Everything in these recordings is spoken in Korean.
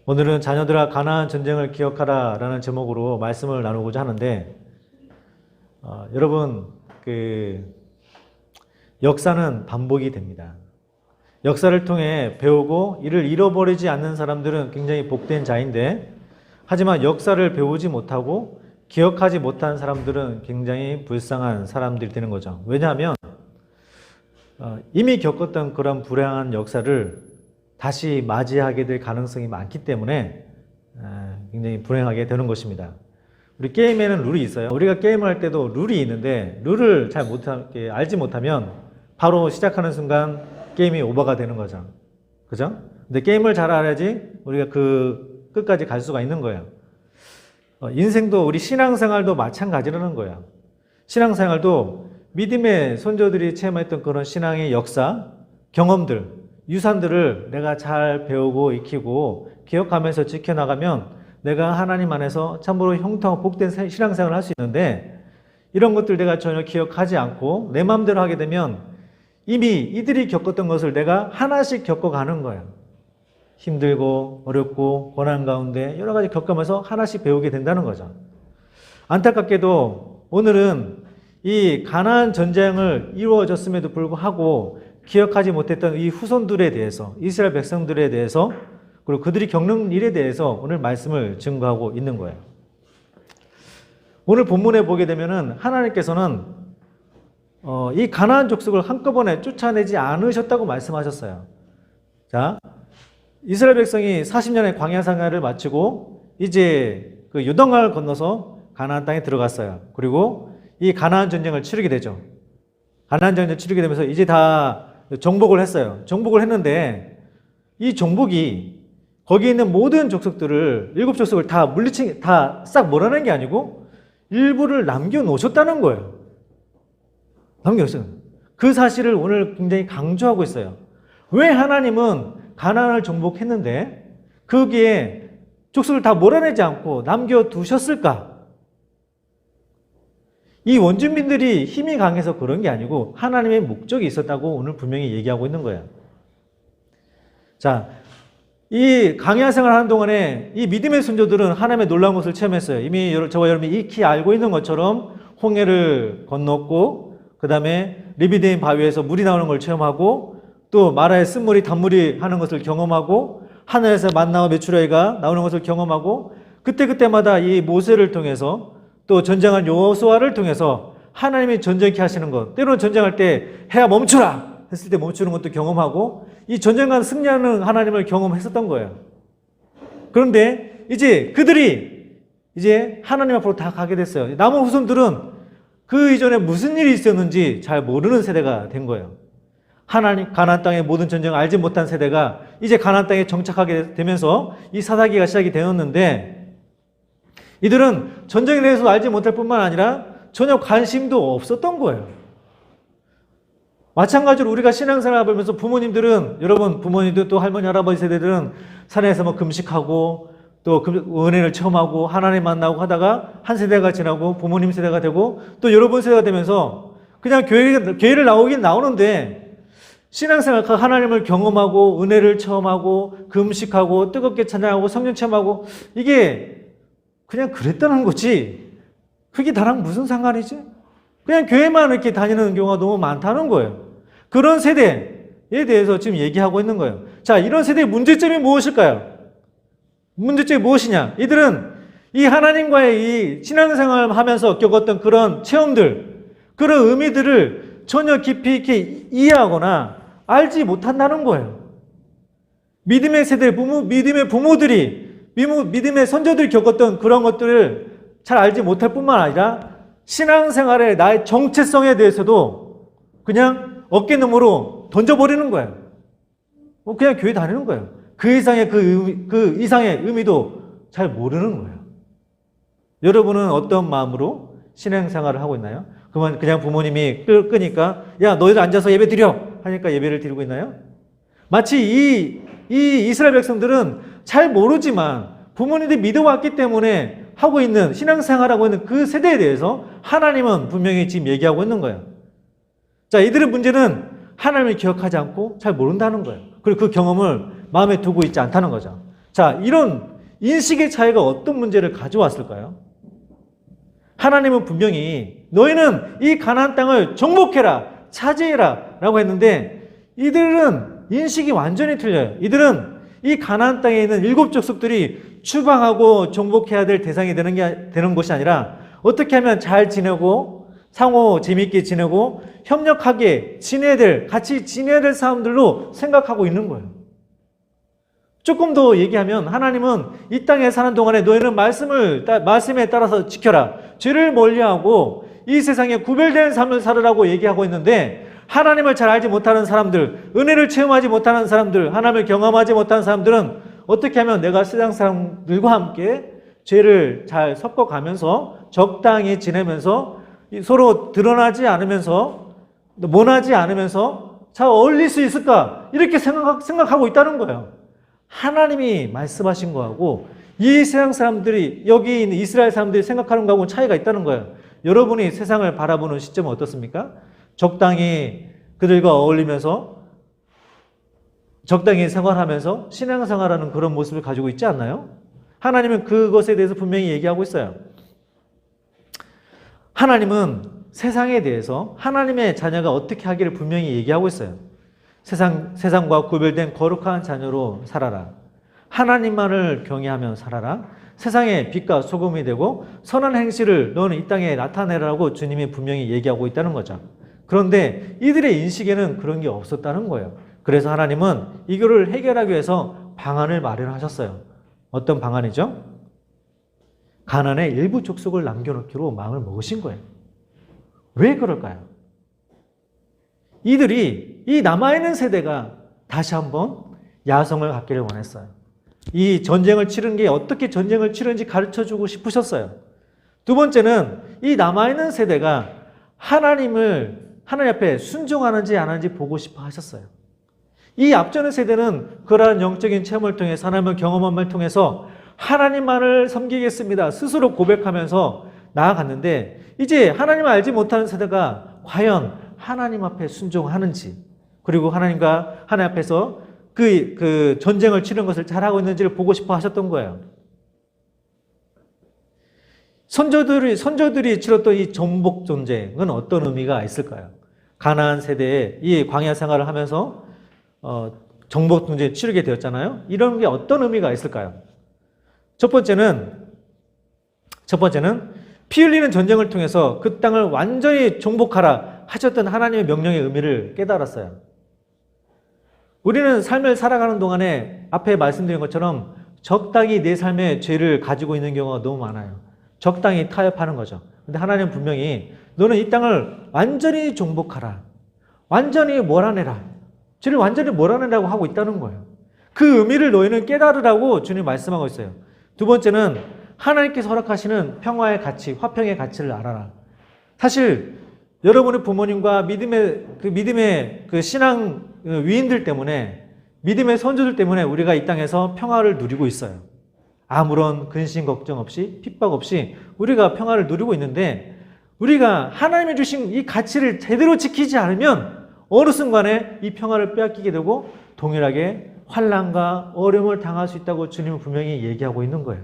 오늘은 자녀들아 가나안 전쟁을 기억하라 라는 제목으로 말씀을 나누고자 하는데, 여러분, 역사는 반복이 됩니다. 역사를 통해 배우고 이를 잃어버리지 않는 사람들은 굉장히 복된 자인데, 하지만 역사를 배우지 못하고 기억하지 못한 사람들은 굉장히 불쌍한 사람들이 되는 거죠. 왜냐하면 이미 겪었던 그런 불행한 역사를 다시 맞이하게 될 가능성이 많기 때문에 굉장히 불행하게 되는 것입니다. 우리 게임에는 룰이 있어요. 우리가 게임을 할 때도 룰이 있는데 룰을 잘 알지 못하면 바로 시작하는 순간 게임이 오버가 되는 거죠. 그죠? 근데 게임을 잘 알아야지 우리가 그 끝까지 갈 수가 있는 거예요. 인생도 우리 신앙생활도 마찬가지라는 거예요. 신앙생활도 믿음의 선조들이 체험했던 그런 신앙의 역사, 경험들, 유산들을 내가 잘 배우고 익히고 기억하면서 지켜나가면 내가 하나님 안에서 참으로 형통하고 복된 신앙생활을 할 수 있는데, 이런 것들 내가 전혀 기억하지 않고 내 마음대로 하게 되면 이미 이들이 겪었던 것을 내가 하나씩 겪어가는 거예요. 힘들고 어렵고 고난 가운데 여러 가지 겪으면서 하나씩 배우게 된다는 거죠. 안타깝게도 오늘은 이 가나안 전쟁을 이루어졌음에도 불구하고 기억하지 못했던 이 후손들에 대해서, 이스라엘 백성들에 대해서, 그리고 그들이 겪는 일에 대해서 오늘 말씀을 증거하고 있는 거예요. 오늘 본문에 보게 되면은 하나님께서는 이 가나안 족속을 한꺼번에 쫓아내지 않으셨다고 말씀하셨어요. 자, 이스라엘 백성이 40년의 광야 생활을 마치고 이제 그 요단강을 건너서 가나안 땅에 들어갔어요. 그리고 이 가나안 전쟁을 치르게 되죠. 가나안 전쟁을 치르게 되면서 이제 다 정복을 했어요. 정복을 했는데 이 정복이 거기 있는 모든 족속들을, 7족속을 다 싹 몰아낸 게 아니고 일부를 남겨놓으셨다는 거예요. 남겨놓으셨어요. 그 사실을 오늘 굉장히 강조하고 있어요. 왜 하나님은 가나안을 정복했는데 거기에 족속을 다 몰아내지 않고 남겨두셨을까? 이 원주민들이 힘이 강해서 그런 게 아니고 하나님의 목적이 있었다고 오늘 분명히 얘기하고 있는 거예요. 자, 이 광야 생활하는 동안에 이 믿음의 선조들은 하나님의 놀라운 것을 체험했어요. 이미 저와 여러분이 익히 알고 있는 것처럼 홍해를 건넜고, 그 다음에 리비데임 바위에서 물이 나오는 걸 체험하고, 또 마라의 쓴물이 단물이 하는 것을 경험하고, 하늘에서 만나와 메추라기가 나오는 것을 경험하고, 그때마다 이 모세를 통해서 또 전쟁한 여호수아를 통해서 하나님이 전쟁케 하시는 것, 때로는 전쟁할 때 해야 멈추라 했을 때 멈추는 것도 경험하고, 이 전쟁과 승리하는 하나님을 경험했었던 거예요. 그런데 이제 그들이 이제 하나님 앞으로 다 가게 됐어요. 남은 후손들은 그 이전에 무슨 일이 있었는지 잘 모르는 세대가 된 거예요. 하나님, 가나안 땅의 모든 전쟁을 알지 못한 세대가 이제 가나안 땅에 정착하게 되면서 이 사사기가 시작이 되었는데, 이들은 전쟁에 대해서 알지 못할 뿐만 아니라 전혀 관심도 없었던 거예요. 마찬가지로 우리가 신앙생활을 하면서 부모님들은, 여러분 부모님들 또 할머니 할아버지 세대들은 산에서 뭐 금식하고 또 은혜를 체험하고 하나님 만나고 하다가 한 세대가 지나고 부모님 세대가 되고 또 여러분 세대가 되면서 그냥 교회를 나오긴 나오는데 신앙생활과 하나님을 경험하고 은혜를 체험하고 금식하고 뜨겁게 찬양하고 성령 체험하고 이게 그냥 그랬다는 거지, 그게 나랑 무슨 상관이지? 그냥 교회만 이렇게 다니는 경우가 너무 많다는 거예요. 그런 세대에 대해서 지금 얘기하고 있는 거예요. 자, 이런 세대의 문제점이 무엇일까요? 문제점이 무엇이냐? 이들은 이 하나님과의 이 신앙생활을 하면서 겪었던 그런 체험들, 그런 의미들을 전혀 깊이 있게 이해하거나 알지 못한다는 거예요. 믿음의 세대, 믿음의 부모들이, 믿음의 선조들이 겪었던 그런 것들을 잘 알지 못할 뿐만 아니라 신앙생활의 나의 정체성에 대해서도 그냥 어깨너머로 던져버리는 거예요. 그냥 교회 다니는 거예요. 그 이상의 그 이상의 의미도 잘 모르는 거예요. 여러분은 어떤 마음으로 신앙생활을 하고 있나요? 그냥 부모님이 끄니까 야 너희들 앉아서 예배 드려 하니까 예배를 드리고 있나요? 마치 이 이스라엘 백성들은 잘 모르지만 부모님들이 믿어왔기 때문에 하고 있는 신앙생활하고 있는 그 세대에 대해서 하나님은 분명히 지금 얘기하고 있는 거예요. 자, 이들의 문제는 하나님을 기억하지 않고 잘 모른다는 거예요. 그리고 그 경험을 마음에 두고 있지 않다는 거죠. 자, 이런 인식의 차이가 어떤 문제를 가져왔을까요? 하나님은 분명히 너희는 이 가나안 땅을 정복해라, 차지해라 라고 했는데 이들은 인식이 완전히 틀려요. 이들은 이 가나안 땅에 있는 7 족속들이 추방하고 정복해야 될 대상이 되는 것이 아니라 어떻게 하면 잘 지내고 상호 재미있게 지내고 협력하게 같이 지내야 될 사람들로 생각하고 있는 거예요. 조금 더 얘기하면 하나님은 이 땅에 사는 동안에 너희는 말씀에 따라서 지켜라. 죄를 멀리하고 이 세상에 구별된 삶을 살으라고 얘기하고 있는데 하나님을 잘 알지 못하는 사람들, 은혜를 체험하지 못하는 사람들, 하나님을 경험하지 못하는 사람들은 어떻게 하면 내가 세상 사람들과 함께 죄를 잘 섞어가면서 적당히 지내면서 서로 드러나지 않으면서 모나지 않으면서 잘 어울릴 수 있을까? 이렇게 생각하고 있다는 거예요. 하나님이 말씀하신 거하고 이 세상 사람들이 여기 있는 이스라엘 사람들이 생각하는 거하고는 차이가 있다는 거예요. 여러분이 세상을 바라보는 시점은 어떻습니까? 적당히 그들과 어울리면서 적당히 생활하면서 신앙생활하는 그런 모습을 가지고 있지 않나요? 하나님은 그것에 대해서 분명히 얘기하고 있어요. 하나님은 세상에 대해서 하나님의 자녀가 어떻게 하기를 분명히 얘기하고 있어요. 세상과 구별된 거룩한 자녀로 살아라. 하나님만을 경외하며 살아라. 세상의 빛과 소금이 되고 선한 행실을 너는 이 땅에 나타내라고 주님이 분명히 얘기하고 있다는 거죠. 그런데 이들의 인식에는 그런 게 없었다는 거예요. 그래서 하나님은 이거를 해결하기 위해서 방안을 마련하셨어요. 어떤 방안이죠? 가나안의 일부 족속을 남겨놓기로 마음을 먹으신 거예요. 왜 그럴까요? 이들이 이 남아있는 세대가 다시 한번 야성을 갖기를 원했어요. 이 전쟁을 치른 게 어떻게 전쟁을 치르는지 가르쳐주고 싶으셨어요. 두 번째는 이 남아있는 세대가 하나님 앞에 순종하는지 안 하는지 보고 싶어 하셨어요. 이 앞전의 세대는 그러한 영적인 체험을 통해서 하나님을 경험함을 통해서 하나님만을 섬기겠습니다. 스스로 고백하면서 나아갔는데 이제 하나님을 알지 못하는 세대가 과연 하나님 앞에 순종하는지 그리고 하나님 앞에서 그 전쟁을 치른 것을 잘하고 있는지를 보고 싶어 하셨던 거예요. 선조들이 치렀던 이 정복 전쟁은 어떤 의미가 있을까요? 가나안 세대에 이 광야 생활을 하면서 정복 전쟁을 치르게 되었잖아요. 이런 게 어떤 의미가 있을까요? 첫 번째는 피 흘리는 전쟁을 통해서 그 땅을 완전히 정복하라 하셨던 하나님의 명령의 의미를 깨달았어요. 우리는 삶을 살아가는 동안에 앞에 말씀드린 것처럼 적당히 내 삶의 죄를 가지고 있는 경우가 너무 많아요. 적당히 타협하는 거죠. 근데 하나님은 분명히 너는 이 땅을 완전히 정복하라. 완전히 몰아내라. 죄를 완전히 몰아내라고 하고 있다는 거예요. 그 의미를 너희는 깨달으라고 주님 말씀하고 있어요. 두 번째는 하나님께서 허락하시는 평화의 가치, 화평의 가치를 알아라. 사실 여러분의 부모님과 믿음의 그 신앙 위인들 때문에 믿음의 선조들 때문에 우리가 이 땅에서 평화를 누리고 있어요. 아무런 근심 걱정 없이 핍박 없이 우리가 평화를 누리고 있는데 우리가 하나님이 주신 이 가치를 제대로 지키지 않으면 어느 순간에 이 평화를 빼앗기게 되고 동일하게 환난과 어려움을 당할 수 있다고 주님은 분명히 얘기하고 있는 거예요.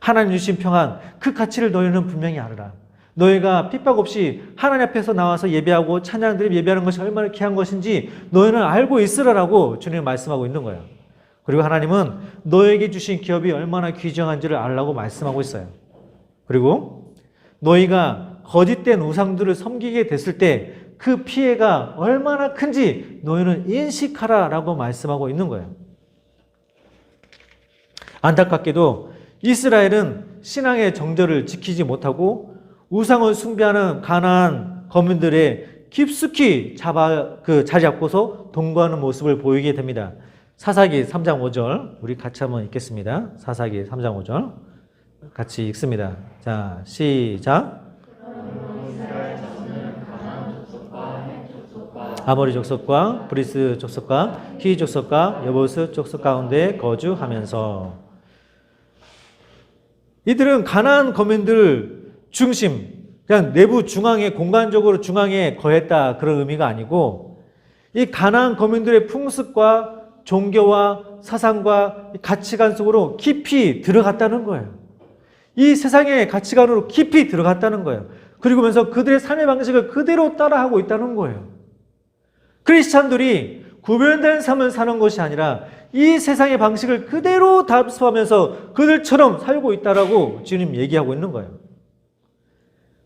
하나님 주신 평안, 그 가치를 너희는 분명히 알아라. 너희가 핍박 없이 하나님 앞에서 나와서 예배하고 찬양드리며 예배하는 것이 얼마나 귀한 것인지 너희는 알고 있으라라고 주님은 말씀하고 있는 거예요. 그리고 하나님은 너에게 주신 기업이 얼마나 귀중한지를 알라고 말씀하고 있어요. 그리고 너희가 거짓된 우상들을 섬기게 됐을 때 그 피해가 얼마나 큰지 너희는 인식하라라고 말씀하고 있는 거예요. 안타깝게도 이스라엘은 신앙의 정절을 지키지 못하고 우상을 숭배하는 가나안 거민들의 깊숙이 자리 잡고서 동거하는 모습을 보이게 됩니다. 사사기 3장 5절 우리 같이 한번 읽겠습니다. 사사기 3장 5절 같이 읽습니다. 자, 시작. 아모리 족속과 브리스 족속과 히 족속과 여부스 족속 가운데 거주하면서 이들은 가나안 거민들 중심, 그냥 내부 중앙에 공간적으로 중앙에 거했다 그런 의미가 아니고 이 가나안 거민들의 풍습과 종교와 사상과 가치관 속으로 깊이 들어갔다는 거예요. 이 세상의 가치관으로 깊이 들어갔다는 거예요. 그리고면서 그들의 삶의 방식을 그대로 따라하고 있다는 거예요. 크리스찬들이 구별된 삶을 사는 것이 아니라 이 세상의 방식을 그대로 답습하면서 그들처럼 살고 있다라고 주님 얘기하고 있는 거예요.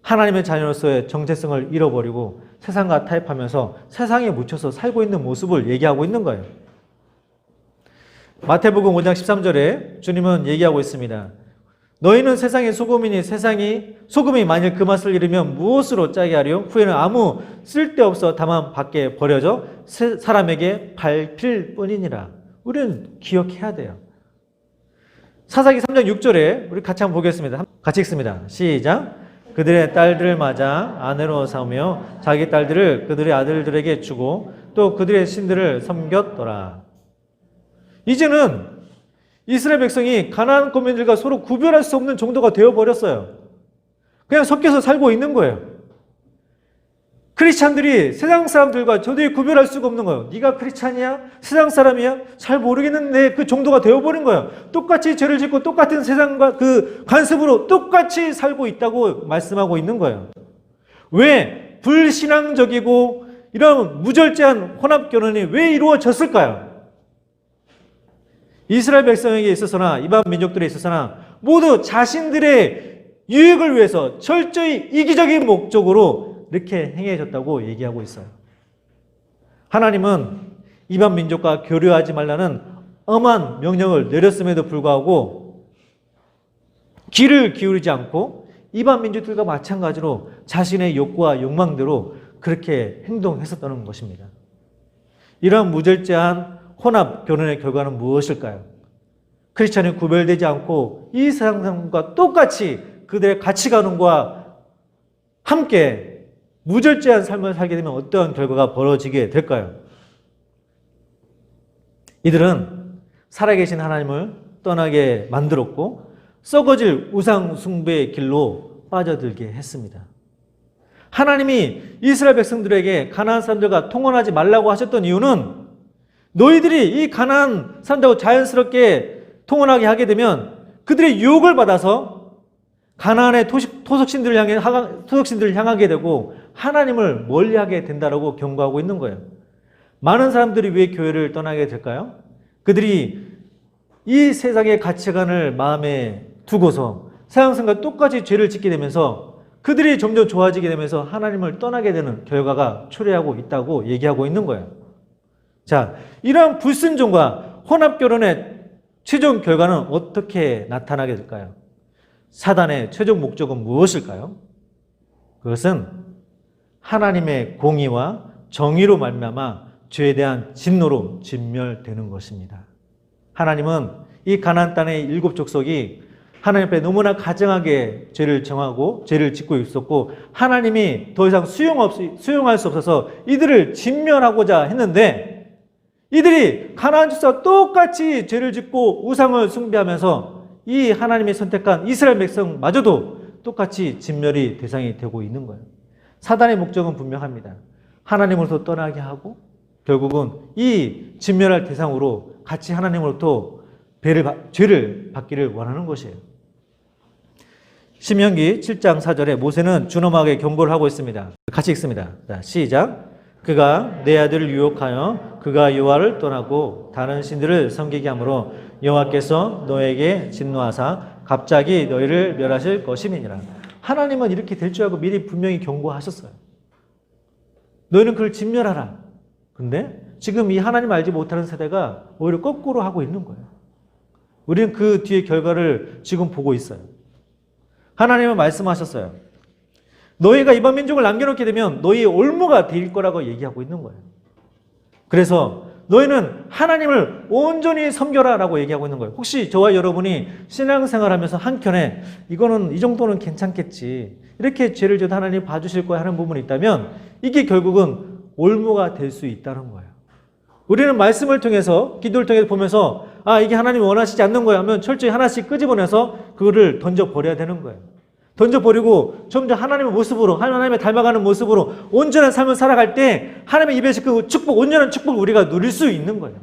하나님의 자녀로서의 정체성을 잃어버리고 세상과 타협하면서 세상에 묻혀서 살고 있는 모습을 얘기하고 있는 거예요. 마태복음 5장 13절에 주님은 얘기하고 있습니다. 너희는 세상의 소금이니 소금이 만일 그 맛을 잃으면 무엇으로 짜게 하려? 후에는 아무 쓸데없어 다만 밖에 버려져 사람에게 밟힐 뿐이니라. 우리는 기억해야 돼요. 사사기 3장 6절에 우리 같이 한번 보겠습니다. 같이 읽습니다. 시작. 그들의 딸들을 맞아 아내로 삼으며 자기 딸들을 그들의 아들들에게 주고 또 그들의 신들을 섬겼더라. 이제는 이스라엘 백성이 가나안 거민들과 서로 구별할 수 없는 정도가 되어버렸어요. 그냥 섞여서 살고 있는 거예요. 크리스찬들이 세상 사람들과 도저히 구별할 수가 없는 거예요. 네가 크리스찬이야? 세상 사람이야? 잘 모르겠는데 그 정도가 되어버린 거예요. 똑같이 죄를 짓고 똑같은 세상과 그 관습으로 똑같이 살고 있다고 말씀하고 있는 거예요. 왜 불신앙적이고 이런 무절제한 혼합결혼이 왜 이루어졌을까요? 이스라엘 백성에게 있어서나 이방 민족들에 있어서나 모두 자신들의 유익을 위해서 철저히 이기적인 목적으로 이렇게 행해졌다고 얘기하고 있어요. 하나님은 이방 민족과 교류하지 말라는 엄한 명령을 내렸음에도 불구하고 귀를 기울이지 않고 이방 민족들과 마찬가지로 자신의 욕구와 욕망대로 그렇게 행동했었다는 것입니다. 이러한 무절제한 혼합 결혼의 결과는 무엇일까요? 크리스찬이 구별되지 않고 이 세상 사람과 똑같이 그들의 가치관과 함께 무절제한 삶을 살게 되면 어떠한 결과가 벌어지게 될까요? 이들은 살아계신 하나님을 떠나게 만들었고 썩어질 우상 숭배의 길로 빠져들게 했습니다. 하나님이 이스라엘 백성들에게 가나안 사람들과 통혼하지 말라고 하셨던 이유는 너희들이 이 가나안 사람들하고 자연스럽게 통혼하게 하게 되면 그들의 유혹을 받아서 가나안의 토속신들을 향하게 되고 하나님을 멀리하게 된다라고 경고하고 있는 거예요. 많은 사람들이 왜 교회를 떠나게 될까요? 그들이 이 세상의 가치관을 마음에 두고서 세상과 똑같이 죄를 짓게 되면서 그들이 점점 좋아지게 되면서 하나님을 떠나게 되는 결과가 초래하고 있다고 얘기하고 있는 거예요. 자, 이러한 불순종과 혼합결혼의 최종 결과는 어떻게 나타나게 될까요? 사단의 최종 목적은 무엇일까요? 그것은 하나님의 공의와 정의로 말미암아 죄에 대한 진노로 진멸되는 것입니다. 하나님은 이 가나안 땅의 7 족속이 하나님 앞에 너무나 가증하게 죄를 정하고 죄를 짓고 있었고 하나님이 더 이상 수용할 수 없어서 이들을 진멸하고자 했는데 이들이 가나안 족속과 똑같이 죄를 짓고 우상을 숭배하면서 이 하나님이 선택한 이스라엘 백성마저도 똑같이 진멸이 대상이 되고 있는 거예요. 사단의 목적은 분명합니다. 하나님으로부터 떠나게 하고 결국은 이 진멸할 대상으로 같이 하나님으로부터 죄를 받기를 원하는 것이에요. 신명기 7장 4절에 모세는 준엄하게 경고를 하고 있습니다. 같이 읽습니다. 자, 시작. 그가 내 아들을 유혹하여 그가 여호와를 떠나고 다른 신들을 섬기게 하므로 여호와께서 너에게 진노하사 갑자기 너희를 멸하실 것임이니라. 하나님은 이렇게 될 줄 알고 미리 분명히 경고하셨어요. 너희는 그를 진멸하라. 근데 지금 이 하나님 알지 못하는 세대가 오히려 거꾸로 하고 있는 거예요. 우리는 그 뒤의 결과를 지금 보고 있어요. 하나님은 말씀하셨어요. 너희가 이방 민족을 남겨놓게 되면 너희의 올무가 될 거라고 얘기하고 있는 거예요. 그래서 너희는 하나님을 온전히 섬겨라 라고 얘기하고 있는 거예요. 혹시 저와 여러분이 신앙생활하면서 한켠에 이거는 이 정도는 괜찮겠지 이렇게 죄를 져도 하나님 봐주실 거야 하는 부분이 있다면 이게 결국은 올무가 될 수 있다는 거예요. 우리는 말씀을 통해서 기도를 통해서 보면서 이게 하나님이 원하시지 않는 거야 하면 철저히 하나씩 끄집어내서 그거를 던져버려야 되는 거예요. 던져버리고 점점 하나님의 모습으로 하나님의 닮아가는 모습으로 온전한 삶을 살아갈 때 하나님의 입에서 그 축복, 온전한 축복을 우리가 누릴 수 있는 거예요.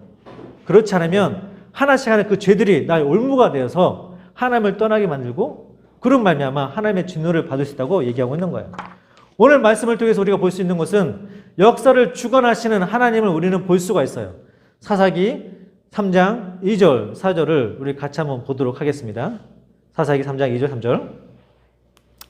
그렇지 않으면 하나씩 하는 그 죄들이 나의 올무가 되어서 하나님을 떠나게 만들고 그런 말미암아 하나님의 진노를 받을 수 있다고 얘기하고 있는 거예요. 오늘 말씀을 통해서 우리가 볼 수 있는 것은 역사를 주관하시는 하나님을 우리는 볼 수가 있어요. 사사기 3장 2절, 4절을 우리 같이 한번 보도록 하겠습니다. 사사기 3장 2절, 3절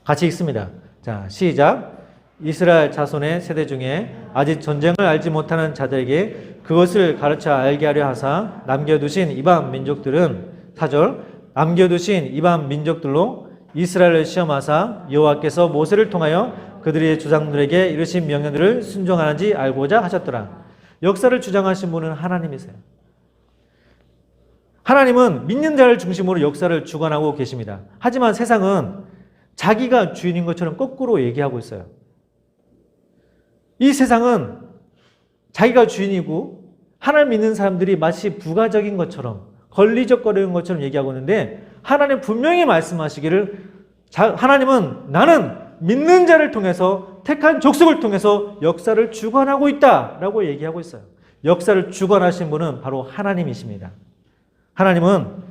같이 읽습니다. 자, 시작. 이스라엘 자손의 세대 중에 아직 전쟁을 알지 못하는 자들에게 그것을 가르쳐 알게 하려 하사 남겨두신 이방 민족들은 4절 남겨두신 이방 민족들로 이스라엘을 시험하사 여호와께서 모세를 통하여 그들의 조상들에게 이르신 명령들을 순종하는지 알고자 하셨더라. 역사를 주장하신 분은 하나님이세요. 하나님은 믿는 자를 중심으로 역사를 주관하고 계십니다. 하지만 세상은 자기가 주인인 것처럼 거꾸로 얘기하고 있어요. 이 세상은 자기가 주인이고 하나님 믿는 사람들이 마치 부가적인 것처럼 권리적거리는 것처럼 얘기하고 있는데 하나님 분명히 말씀하시기를 하나님은 나는 믿는 자를 통해서 택한 족속을 통해서 역사를 주관하고 있다라고 얘기하고 있어요. 역사를 주관하신 분은 바로 하나님이십니다. 하나님은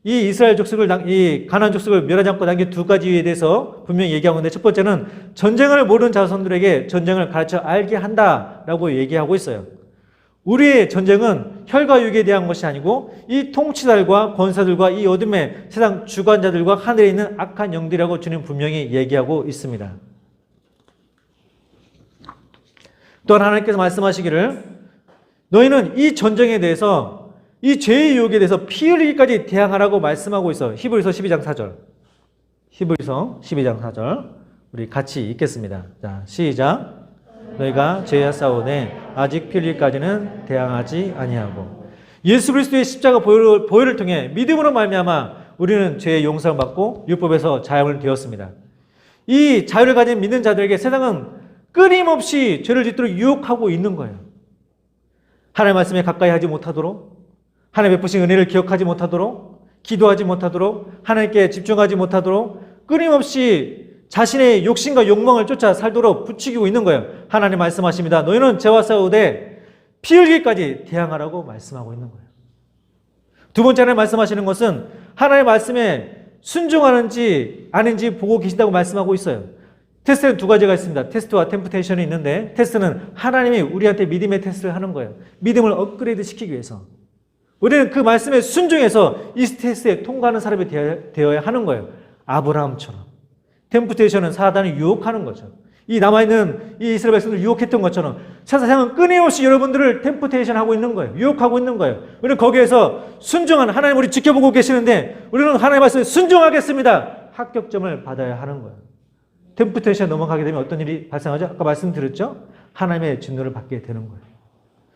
이 이스라엘 족속을, 이 가나안 족속을 멸하지 않고 남긴 두 가지에 대해서 분명히 얘기하고 있는데 첫 번째는 전쟁을 모르는 자손들에게 전쟁을 가르쳐 알게 한다라고 얘기하고 있어요. 우리의 전쟁은 혈과 육에 대한 것이 아니고 이 통치자들과 권사들과 이 어둠의 세상 주관자들과 하늘에 있는 악한 영들이라고 주님 분명히 얘기하고 있습니다. 또한 하나님께서 말씀하시기를 너희는 이 전쟁에 대해서 이 죄의 유혹에 대해서 피 흘리기까지 대항하라고 말씀하고 있어요. 히브리서 12장 4절. 히브리서 12장 4절. 우리 같이 읽겠습니다. 자, 시작. 너희가 죄와 싸우되 아직 피 흘리기까지는 대항하지 아니하고. 예수 그리스도의 십자가 보혈을 통해 믿음으로 말미암아 우리는 죄의 용서를 받고 율법에서 자유를 되었습니다. 이 자유를 가진 믿는 자들에게 세상은 끊임없이 죄를 짓도록 유혹하고 있는 거예요. 하나님의 말씀에 가까이 하지 못하도록, 하나님 베푸신 은혜를 기억하지 못하도록, 기도하지 못하도록, 하나님께 집중하지 못하도록 끊임없이 자신의 욕심과 욕망을 쫓아 살도록 부추기고 있는 거예요. 하나님 말씀하십니다. 너희는 죄와 싸우되 피 흘리기까지 대항하라고 말씀하고 있는 거예요. 두 번째 하나님 말씀하시는 것은 하나님의 말씀에 순종하는지 아닌지 보고 계신다고 말씀하고 있어요. 테스트는 두 가지가 있습니다. 테스트와 템프테이션이 있는데 테스트는 하나님이 우리한테 믿음의 테스트를 하는 거예요. 믿음을 업그레이드 시키기 위해서. 우리는 그 말씀에 순종해서 이 테스트에 통과하는 사람이 되어야 하는 거예요. 아브라함처럼. 템프테이션은 사단이 유혹하는 거죠. 이 남아있는 이 이스라엘 백성들을 유혹했던 것처럼 세상은 끊임없이 여러분들을 템프테이션 하고 있는 거예요. 유혹하고 있는 거예요. 우리는 거기에서 순종하는 하나님 우리 지켜보고 계시는데 우리는 하나님의 말씀에 순종하겠습니다. 합격점을 받아야 하는 거예요. 템프테이션 넘어가게 되면 어떤 일이 발생하죠? 아까 말씀드렸죠? 하나님의 진노를 받게 되는 거예요.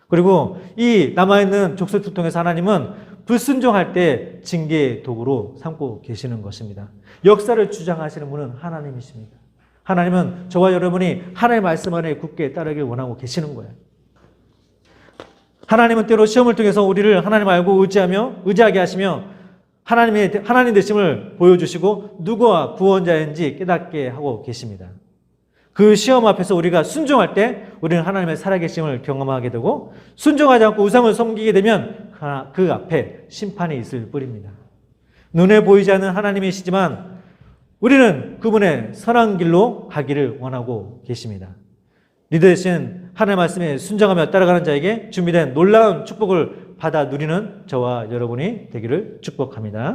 그리고 이 남아있는 족속들 통해서 하나님은 불순종할 때 징계의 도구로 삼고 계시는 것입니다. 역사를 주장하시는 분은 하나님이십니다. 하나님은 저와 여러분이 하나님의 말씀 안에 굳게 따르길 원하고 계시는 거예요. 하나님은 때로 시험을 통해서 우리를 하나님 알고 의지하게 하시며 하나님 되심을 보여주시고 누구와 구원자인지 깨닫게 하고 계십니다. 그 시험 앞에서 우리가 순종할 때 우리는 하나님의 살아계심을 경험하게 되고 순종하지 않고 우상을 섬기게 되면 그 앞에 심판이 있을 뿐입니다. 눈에 보이지 않는 하나님이시지만 우리는 그분의 선한 길로 가기를 원하고 계십니다. 리더 되신 하나님의 말씀에 순종하며 따라가는 자에게 준비된 놀라운 축복을 받아 누리는 저와 여러분이 되기를 축복합니다.